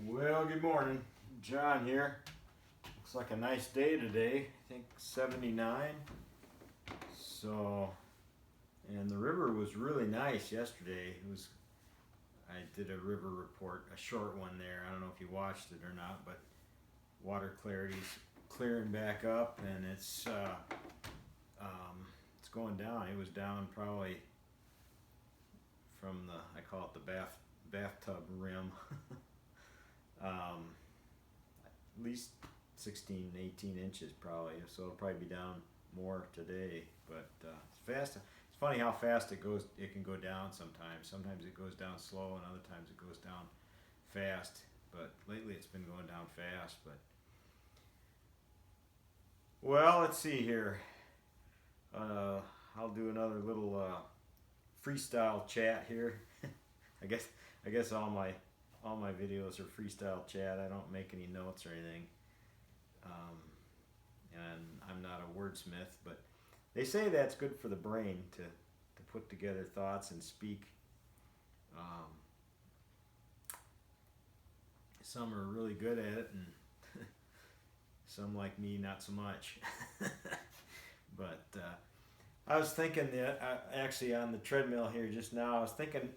Well, good morning. John here. Looks like a nice day today. I think 79. So, and the river was really nice yesterday. I did a river report, a short one there. I don't know if you watched it or not, but water clarity's clearing back up, and it's going down. It was down probably from I call it the bathtub rim. At least 16, 18 inches probably, so it'll probably be down more today, but it's fast. It's funny how fast it goes. It can go down sometimes it goes down slow, and other times it goes down fast, but lately it's been going down fast. But well, let's see here. I'll do another little freestyle chat here. I guess all my videos are freestyle chat. I don't make any notes or anything, and I'm not a wordsmith, but they say that's good for the brain to put together thoughts and speak. Some are really good at it, and some, like me, not so much. But I was thinking that actually on the treadmill here just now, I was thinking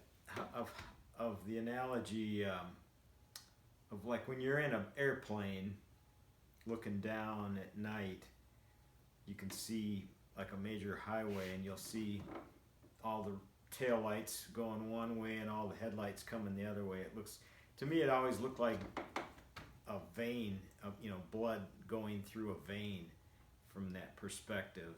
of the analogy of like when you're in an airplane looking down at night, you can see like a major highway, and you'll see all the tail lights going one way and all the headlights coming the other way. It looks, to me, it always looked like a vein of, blood going through a vein from that perspective.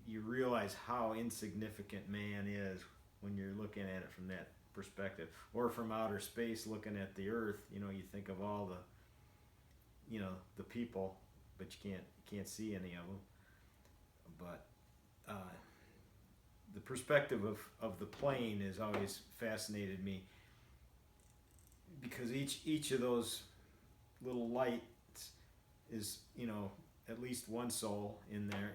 You realize how insignificant man is when you're looking at it from that perspective, or from outer space looking at the earth. You think of all the people, but you can't see any of them. But the perspective of the plane has always fascinated me, because each of those little lights is, at least one soul in there,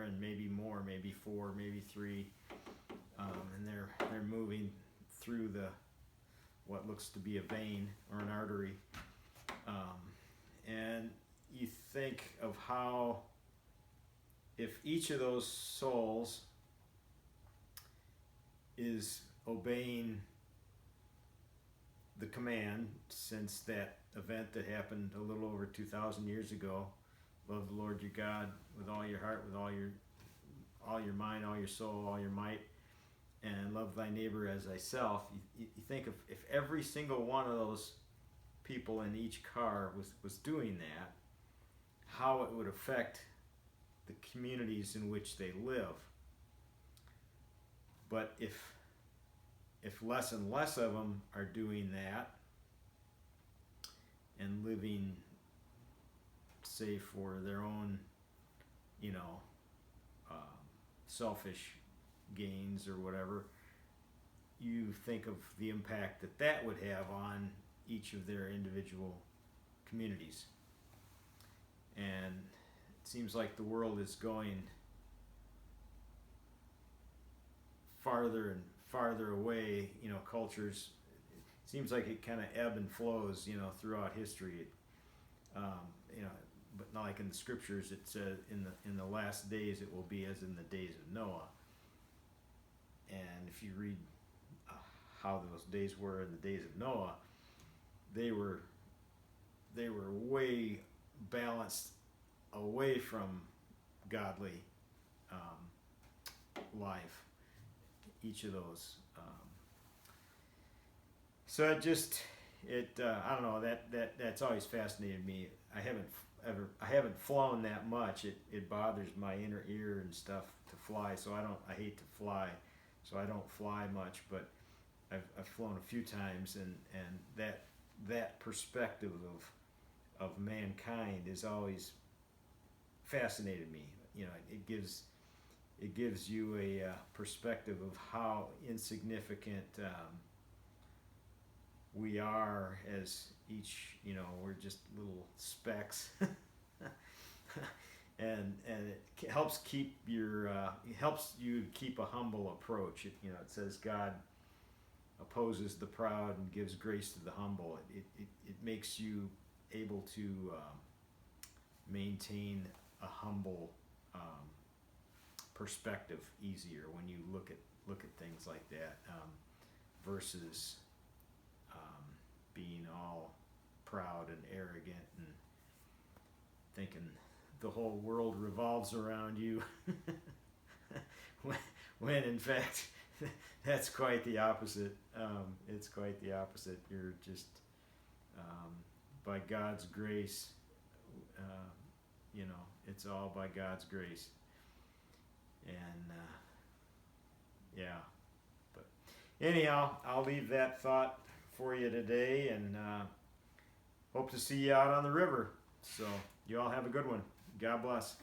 and maybe more, maybe four, maybe three, and they're moving through what looks to be a vein or an artery, and you think of how, if each of those souls is obeying the command, since that event that happened a little over 2,000 years ago, love the Lord your God with all your heart, with all your mind, all your soul, all your might, and love thy neighbor as thyself. You think of, if every single one of those people in each car was doing that, how it would affect the communities in which they live. But if less and less of them are doing that and living, say, for their own, selfish gains or whatever, you think of the impact that would have on each of their individual communities. And it seems like the world is going farther and farther away. Cultures, it seems like it kind of ebb and flows, throughout history. But not like in the scriptures, it says in the last days it will be as in the days of Noah. And if you read how those days were in the days of Noah, they were way balanced away from godly life. Each of those. So I don't know, that's always fascinated me. I haven't flown that much. It bothers my inner ear and stuff to fly, so I hate to fly, so I don't fly much. But I've flown a few times, and that perspective of mankind has always fascinated me. It gives you a perspective of how insignificant we are, as each, we're just little specks. and it helps it helps you keep a humble approach. It says God opposes the proud and gives grace to the humble. It makes you able to maintain a humble perspective easier when you look at things like that, versus being all proud and arrogant and thinking the whole world revolves around you. when in fact that's quite the opposite. It's quite the opposite. You're just by God's grace, it's all by God's grace. And yeah, but anyhow, I'll leave that thought for you today, and hope to see you out on the river. So you all have a good one. God bless.